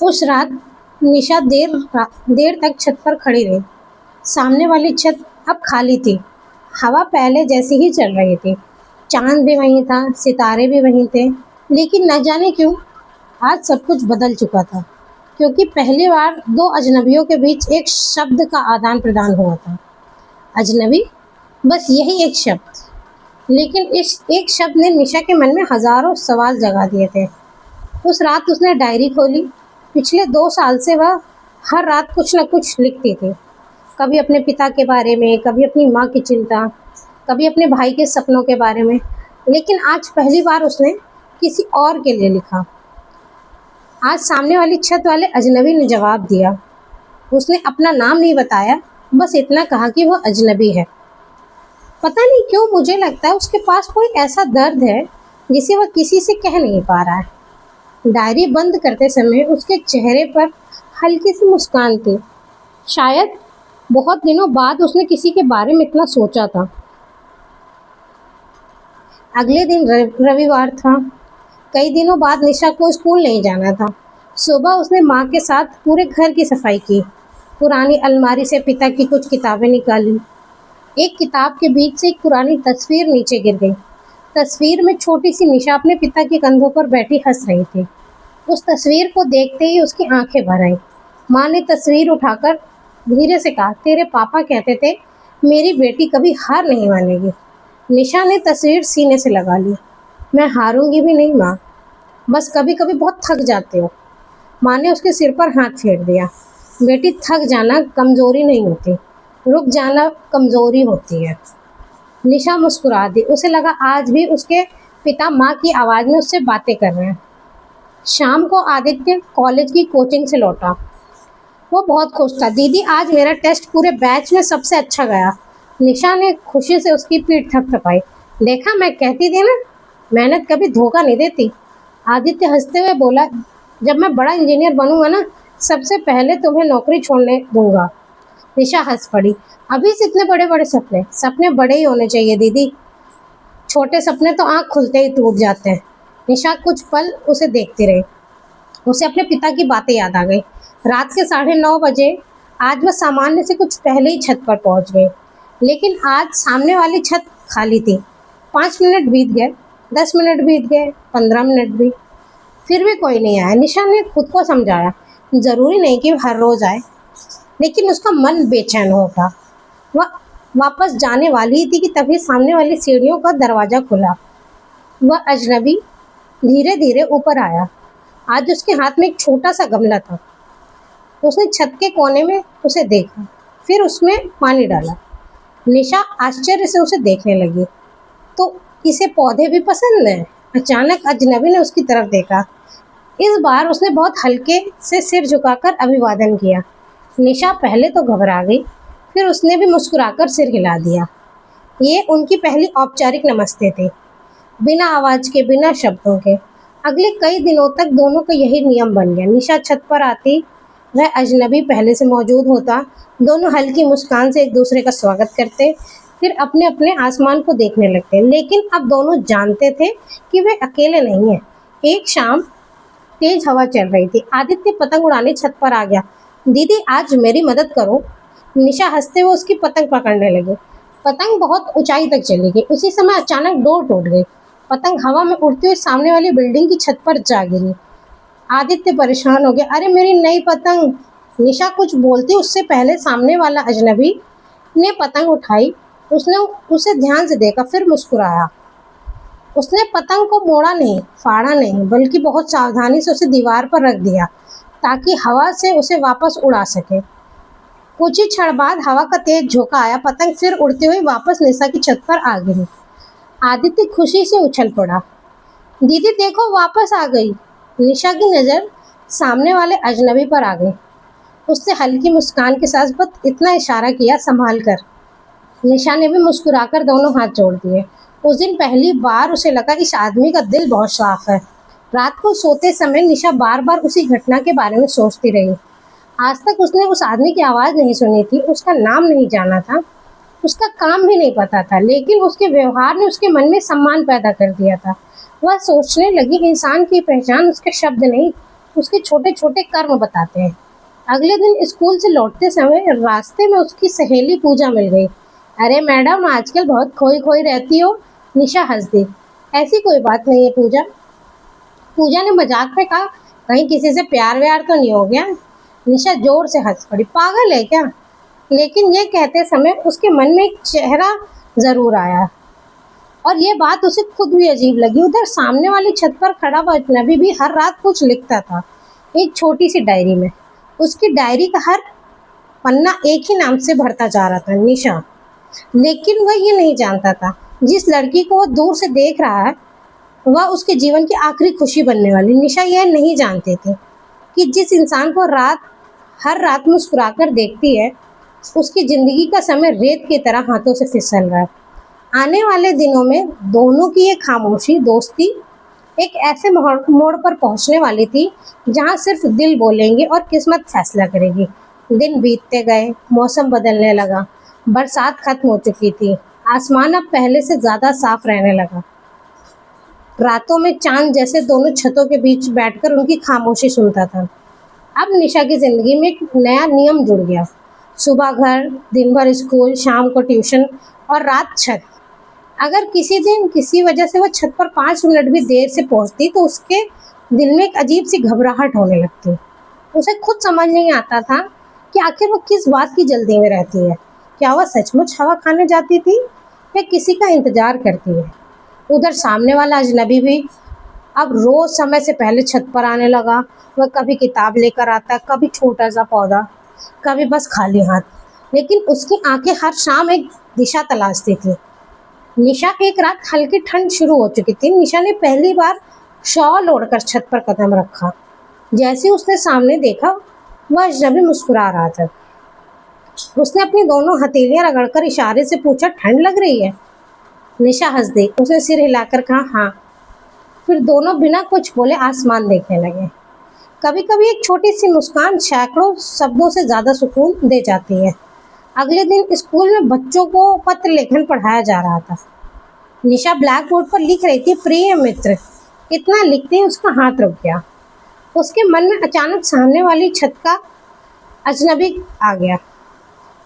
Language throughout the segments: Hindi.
उस रात निशा देर तक छत पर खड़ी रही। सामने वाली छत अब खाली थी। हवा पहले जैसी ही चल रही थी। चांद भी वहीं था, सितारे भी वहीं थे। लेकिन न जाने क्यों आज सब कुछ बदल चुका था, क्योंकि पहली बार दो अजनबियों के बीच एक शब्द का आदान प्रदान हुआ था। अजनबी, बस यही एक शब्द। लेकिन इस एक शब्द ने निशा के मन में हजारों सवाल जगा दिए थे। उस रात उसने डायरी खोली। पिछले 2 साल से वह हर रात कुछ न कुछ लिखती थी। कभी अपने पिता के बारे में, कभी अपनी माँ की चिंता, कभी अपने भाई के सपनों के बारे में। लेकिन आज पहली बार उसने किसी और के लिए लिखा। आज सामने वाली छत वाले अजनबी ने जवाब दिया। उसने अपना नाम नहीं बताया, बस इतना कहा कि वह अजनबी है। पता नहीं क्यों मुझे लगता है उसके पास कोई ऐसा दर्द है जिसे वह किसी से कह नहीं पा रहा है। डायरी बंद करते समय उसके चेहरे पर हल्की सी मुस्कान थी। शायद बहुत दिनों बाद उसने किसी के बारे में इतना सोचा था। अगले दिन रविवार था। कई दिनों बाद निशा को स्कूल नहीं जाना था। सुबह उसने माँ के साथ पूरे घर की सफाई की। पुरानी अलमारी से पिता की कुछ किताबें निकाली। एक किताब के बीच से एक पुरानी तस्वीर नीचे गिर गई। तस्वीर में छोटी सी निशा अपने पिता के कंधों पर बैठी हंस रही थी। उस तस्वीर को देखते ही उसकी आंखें भर आईं। माँ ने तस्वीर उठाकर धीरे से कहा, तेरे पापा कहते थे मेरी बेटी कभी हार नहीं मानेगी। निशा ने तस्वीर सीने से लगा ली। मैं हारूंगी भी नहीं माँ, बस कभी कभी बहुत थक जाते हो। माँ ने उसके सिर पर हाथ फेर दिया। बेटी, थक जाना कमजोरी नहीं होती, रुक जाना कमजोरी होती है। निशा मुस्कुरा दी। उसे लगा आज भी उसके पिता माँ की आवाज़ में उससे बातें कर रहे हैं। शाम को आदित्य कॉलेज की कोचिंग से लौटा। वो बहुत खुश था। दीदी, आज मेरा टेस्ट पूरे बैच में सबसे अच्छा गया। निशा ने खुशी से उसकी पीठ थपथपाई। देखा, मैं कहती थी ना, मेहनत कभी धोखा नहीं देती। आदित्य हंसते हुए बोला, जब मैं बड़ा इंजीनियर बनूंगा ना, सबसे पहले तुम्हें नौकरी छोड़ने दूंगा। निशा हंस पड़ी। अभी से इतने बड़े बड़े सपने? सपने बड़े ही होने चाहिए दीदी, छोटे सपने तो आँख खुलते ही टूट जाते हैं। निशा कुछ पल उसे देखती रही। उसे अपने पिता की बातें याद आ गई। रात के 9:30 बजे आज वह सामान्य से कुछ पहले ही छत पर पहुंच गई। लेकिन आज सामने वाली छत खाली थी। 5 मिनट बीत गए, 10 मिनट बीत गए, 15 मिनट भी, फिर भी कोई नहीं आया। निशा ने खुद को समझाया, जरूरी नहीं कि हर रोज आए। लेकिन उसका मन बेचैन हो गया। वह वापस जाने वाली ही थी कि तभी सामने वाली सीढ़ियों का दरवाजा खुला। वह अजनबी धीरे धीरे ऊपर आया। आज उसके हाथ में एक छोटा सा गमला था। उसने छत के कोने में उसे देखा, फिर उसमें पानी डाला। निशा आश्चर्य से उसे देखने लगी। तो इसे पौधे भी पसंद हैं? अचानक अजनबी ने उसकी तरफ देखा। इस बार उसने बहुत हल्के से सिर झुकाकर अभिवादन किया। निशा पहले तो घबरा गई, फिर उसने भी मुस्कुराकर सिर हिला दिया। ये उनकी पहली औपचारिक नमस्ते थी, बिना आवाज के, बिना शब्दों के। अगले कई दिनों तक दोनों का यही नियम बन गया। निशा छत पर आती, वह अजनबी पहले से मौजूद होता। दोनों हल्की मुस्कान से एक दूसरे का स्वागत करते, फिर अपने अपने आसमान को देखने लगते। लेकिन अब दोनों जानते थे कि वे अकेले नहीं हैं। एक शाम तेज हवा चल रही थी। आदित्य पतंग उड़ाने छत पर आ गया। दीदी, आज मेरी मदद करो। निशा हंसते हुए उसकी पतंग पकड़ने लगी। पतंग बहुत ऊंचाई तक चली गई। उसी समय अचानक डोर टूट गई। पतंग हवा में उड़ती हुई सामने वाली बिल्डिंग की छत पर जा गिरी। आदित्य परेशान हो गया। अरे मेरी नई पतंग! निशा कुछ बोलती उससे पहले सामने वाला अजनबी ने पतंग उठाई। उसने उसे ध्यान से देखा, फिर मुस्कुराया। उसने पतंग को मोड़ा नहीं, फाड़ा नहीं, बल्कि बहुत सावधानी से उसे दीवार पर रख दिया ताकि हवा से उसे वापस उड़ा सके। कुछ ही क्षण बाद हवा का तेज झोंका आया। पतंग फिर उड़ती हुई वापस निशा की छत पर आ गिरी। आदित्य खुशी से उछल पड़ा। दीदी देखो, वापस आ गई। निशा की नज़र सामने वाले अजनबी पर आ गई। उसने हल्की मुस्कान के साथ बस इतना इशारा किया, संभाल कर। निशा ने भी मुस्कुराकर दोनों हाथ जोड़ दिए। उस दिन पहली बार उसे लगा इस आदमी का दिल बहुत साफ है। रात को सोते समय निशा बार बार उसी घटना के बारे में सोचती रही। आज तक उसने उस आदमी की आवाज़ नहीं सुनी थी, उसका नाम नहीं जाना था, उसका काम भी नहीं पता था, लेकिन उसके व्यवहार ने उसके मन में सम्मान पैदा कर दिया था। वह सोचने लगी, इंसान की पहचान उसके शब्द नहीं, उसके छोटे छोटे कर्म बताते हैं। अगले दिन स्कूल से लौटते समय रास्ते में उसकी सहेली पूजा मिल गई। अरे मैडम, आजकल बहुत खोई खोई रहती हो। निशा हंस दी। ऐसी कोई बात नहीं है पूजा। पूजा ने मजाक में कहा, कहीं किसी से प्यार व्यार तो नहीं हो गया। निशा जोर से हंस पड़ी। पागल है क्या? लेकिन ये कहते समय उसके मन में एक चेहरा जरूर आया और ये बात उसे खुद भी अजीब लगी। उधर सामने वाली छत पर खड़ा हुआ अजनबी भी हर रात कुछ लिखता था, एक छोटी सी डायरी में। उसकी डायरी का हर पन्ना एक ही नाम से भरता जा रहा था, निशा। लेकिन वह ये नहीं जानता था, जिस लड़की को वह दूर से देख रहा है वह उसके जीवन की आखिरी खुशी बनने वाली। निशा यह नहीं जानती थी कि जिस इंसान को हर रात मुस्कुराकर देखती है, उसकी जिंदगी का समय रेत की तरह हाथों से फिसल रहा है। आने वाले दिनों में दोनों की ये खामोशी दोस्ती एक ऐसे मोड़ पर पहुंचने वाली थी जहां सिर्फ दिल बोलेंगे और किस्मत फैसला करेगी। दिन बीतते गए, मौसम बदलने लगा। बरसात खत्म हो चुकी थी। आसमान अब पहले से ज्यादा साफ रहने लगा। रातों में चांद जैसे दोनों छतों के बीच बैठकर उनकी खामोशी सुनता था। अब निशा की जिंदगी में एक नया नियम जुड़ गया। सुबह घर, दिन भर स्कूल, शाम को ट्यूशन और रात छत। अगर किसी दिन किसी वजह से वह छत पर 5 मिनट भी देर से पहुंचती तो उसके दिल में एक अजीब सी घबराहट होने लगती। उसे खुद समझ नहीं आता था कि आखिर वो किस बात की जल्दी में रहती है। क्या वह सचमुच हवा खाने जाती थी या किसी का इंतजार करती है? उधर सामने वाला अजनबी भी अब रोज समय से पहले छत पर आने लगा। वह कभी किताब लेकर आता, कभी छोटा सा पौधा, कभी बस खाली हाथ। लेकिन उसकी आंखें हर शाम एक दिशा तलाशती थी। निशा एक रात हल्की ठंड शुरू हो चुकी थी। निशा ने पहली बार शॉल ओढ़कर छत पर कदम रखा। जैसे उसने सामने देखा, वह अजनबी मुस्कुरा रहा था। उसने अपनी दोनों हथेलियां रगड़कर इशारे से पूछा, ठंड लग रही है? निशा हंस दी। उसने सिर हिलाकर कहा, हाँ। फिर दोनों बिना कुछ बोले आसमान देखने लगे। कभी कभी एक छोटी सी मुस्कान सैकड़ों शब्दों से ज्यादा सुकून दे जाती है। अगले दिन स्कूल में बच्चों को पत्र लेखन पढ़ाया जा रहा था। निशा ब्लैक बोर्ड पर लिख रही थी, प्रिय मित्र। इतना लिखते ही उसका हाथ रुक गया। उसके मन में अचानक सामने वाली छत का अजनबी आ गया।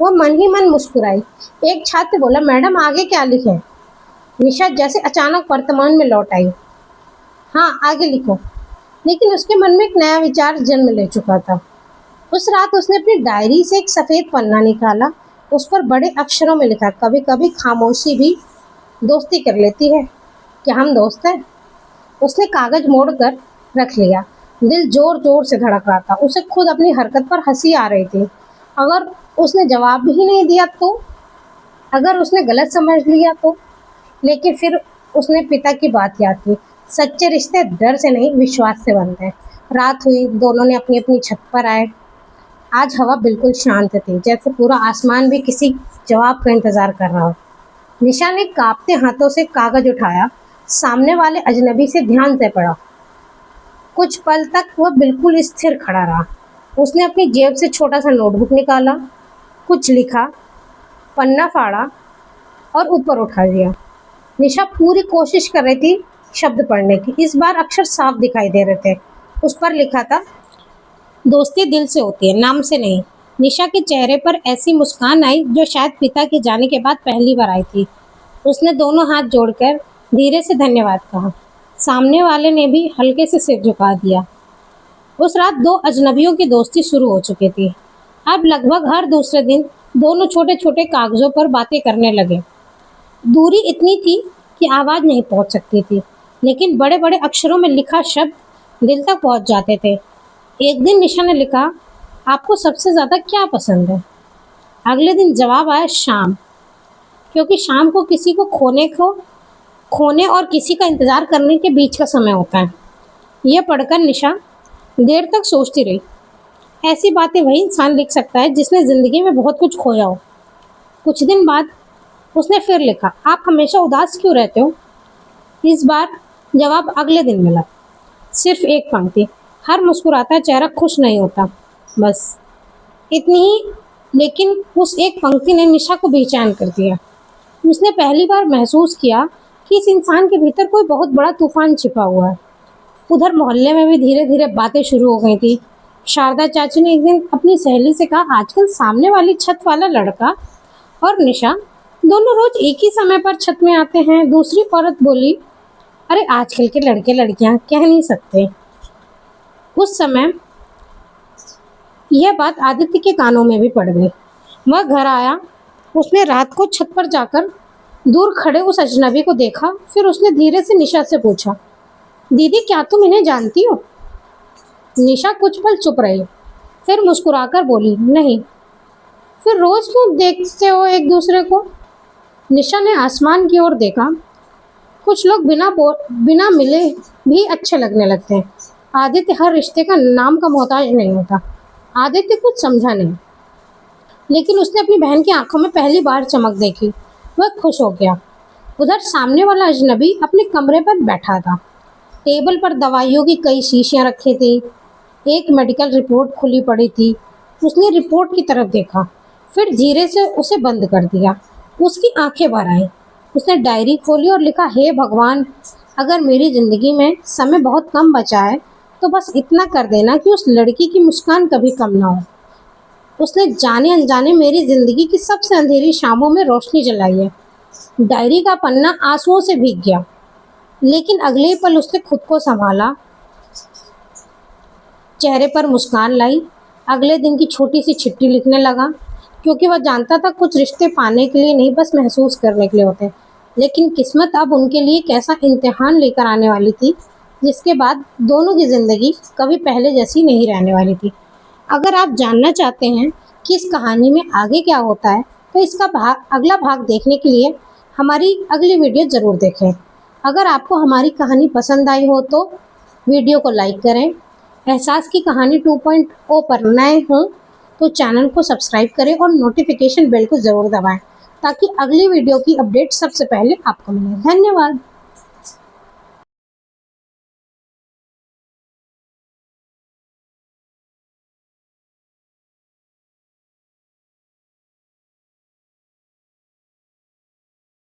वह मन ही मन मुस्कुराई। एक छात्र बोला, मैडम आगे क्या लिखें? निशा जैसे अचानक वर्तमान में लौट आई। हाँ, आगे लिखो। लेकिन उसके मन में एक नया विचार जन्म ले चुका था। उस रात उसने अपनी डायरी से एक सफ़ेद पन्ना निकाला। उस पर बड़े अक्षरों में लिखा, कभी कभी खामोशी भी दोस्ती कर लेती है। क्या हम दोस्त हैं? उसने कागज मोड़कर रख लिया। दिल जोर जोर से धड़क रहा था। उसे खुद अपनी हरकत पर हंसी आ रही थी। अगर उसने जवाब भी नहीं दिया तो? अगर उसने गलत समझ लिया तो? लेकिन फिर उसने पिता की बात याद की। सच्चे रिश्ते डर से नहीं, विश्वास से बनते हैं। रात हुई, दोनों ने अपनी अपनी छत पर आए। आज हवा बिल्कुल शांत थी, जैसे पूरा आसमान भी किसी जवाब का इंतजार कर रहा हो। निशा ने कांपते हाथों से कागज उठाया, सामने वाले अजनबी से ध्यान से पढ़ा। कुछ पल तक वह बिल्कुल स्थिर खड़ा रहा। उसने अपनी जेब से छोटा सा नोटबुक निकाला, कुछ लिखा, पन्ना फाड़ा और ऊपर उठा दिया। निशा पूरी कोशिश कर रही थी शब्द पढ़ने की। इस बार अक्षर साफ दिखाई दे रहे थे। उस पर लिखा था, दोस्ती दिल से होती है, नाम से नहीं। निशा के चेहरे पर ऐसी मुस्कान आई जो शायद पिता के जाने के बाद पहली बार आई थी। उसने दोनों हाथ जोड़कर धीरे से धन्यवाद कहा। सामने वाले ने भी हल्के से सिर झुका दिया। उस रात दो अजनबियों की दोस्ती शुरू हो चुकी थी। अब लगभग हर दूसरे दिन दोनों छोटे छोटे कागजों पर बातें करने लगे। दूरी इतनी थी कि आवाज़ नहीं पहुंच सकती थी, लेकिन बड़े बड़े अक्षरों में लिखा शब्द दिल तक पहुंच जाते थे। एक दिन निशा ने लिखा, आपको सबसे ज़्यादा क्या पसंद है? अगले दिन जवाब आया, शाम। क्योंकि शाम को किसी को खोने और किसी का इंतज़ार करने के बीच का समय होता है। यह पढ़कर निशा देर तक सोचती रही। ऐसी बातें वही इंसान लिख सकता है जिसने ज़िंदगी में बहुत कुछ खोया हो। कुछ दिन बाद उसने फिर लिखा, आप हमेशा उदास क्यों रहते हो? इस बार जवाब अगले दिन मिला, सिर्फ एक पंक्ति, हर मुस्कुराता चेहरा खुश नहीं होता, बस इतनी ही। लेकिन उस एक पंक्ति ने निशा को बेचैन कर दिया। उसने पहली बार महसूस किया कि इस इंसान के भीतर कोई बहुत बड़ा तूफान छिपा हुआ है। उधर मोहल्ले में भी धीरे धीरे बातें शुरू हो गई थी। शारदा चाची ने एक दिन अपनी सहेली से कहा, आजकल सामने वाली छत वाला लड़का और निशा दोनों रोज एक ही समय पर छत में आते हैं। दूसरी औरत बोली, अरे आजकल के लड़के लड़कियां कह नहीं सकते। उस समय यह बात आदित्य के कानों में भी पड़ गई। वह घर आया। उसने रात को छत पर जाकर दूर खड़े उस अजनबी को देखा। फिर उसने धीरे से निशा से पूछा, दीदी क्या तुम इन्हें जानती हो? निशा कुछ पल चुप रही, फिर मुस्कुराकर बोली, नहीं। फिर रोज क्यों देखते हो एक दूसरे को? निशा ने आसमान की ओर देखा। कुछ लोग बिना मिले भी अच्छे लगने लगते हैं। आदित्य हर रिश्ते का नाम का मोहताज नहीं होता। आदित्य कुछ समझा नहीं, लेकिन उसने अपनी बहन की आंखों में पहली बार चमक देखी। वह खुश हो गया। उधर सामने वाला अजनबी अपने कमरे पर बैठा था। टेबल पर दवाइयों की कई शीशियां रखी थी। एक मेडिकल रिपोर्ट खुली पड़ी थी। उसने रिपोर्ट की तरफ देखा, फिर धीरे से उसे बंद कर दिया। उसकी आंखें भर आईं। उसने डायरी खोली और लिखा, हे भगवान, अगर मेरी ज़िंदगी में समय बहुत कम बचा है तो बस इतना कर देना कि उस लड़की की मुस्कान कभी कम ना हो। उसने जाने अनजाने मेरी ज़िंदगी की सबसे अंधेरी शामों में रोशनी जलाई है। डायरी का पन्ना आंसुओं से भीग गया, लेकिन अगले ही पल उसने खुद को संभाला, चेहरे पर मुस्कान लाई। अगले दिन की छोटी सी चिट्ठी लिखने लगा, क्योंकि वह जानता था कुछ रिश्ते पाने के लिए नहीं, बस महसूस करने के लिए होते हैं। लेकिन किस्मत अब उनके लिए एक ऐसा इम्तिहान लेकर आने वाली थी जिसके बाद दोनों की ज़िंदगी कभी पहले जैसी नहीं रहने वाली थी। अगर आप जानना चाहते हैं कि इस कहानी में आगे क्या होता है तो इसका अगला भाग देखने के लिए हमारी अगली वीडियो ज़रूर देखें। अगर आपको हमारी कहानी पसंद आई हो तो वीडियो को लाइक करें। एहसास की कहानी 2.0 पर नए हों तो चैनल को सब्सक्राइब करें और नोटिफिकेशन बेल को ज़रूर दबाएं ताकि अगली वीडियो की अपडेट सबसे पहले आपको मिले। धन्यवाद।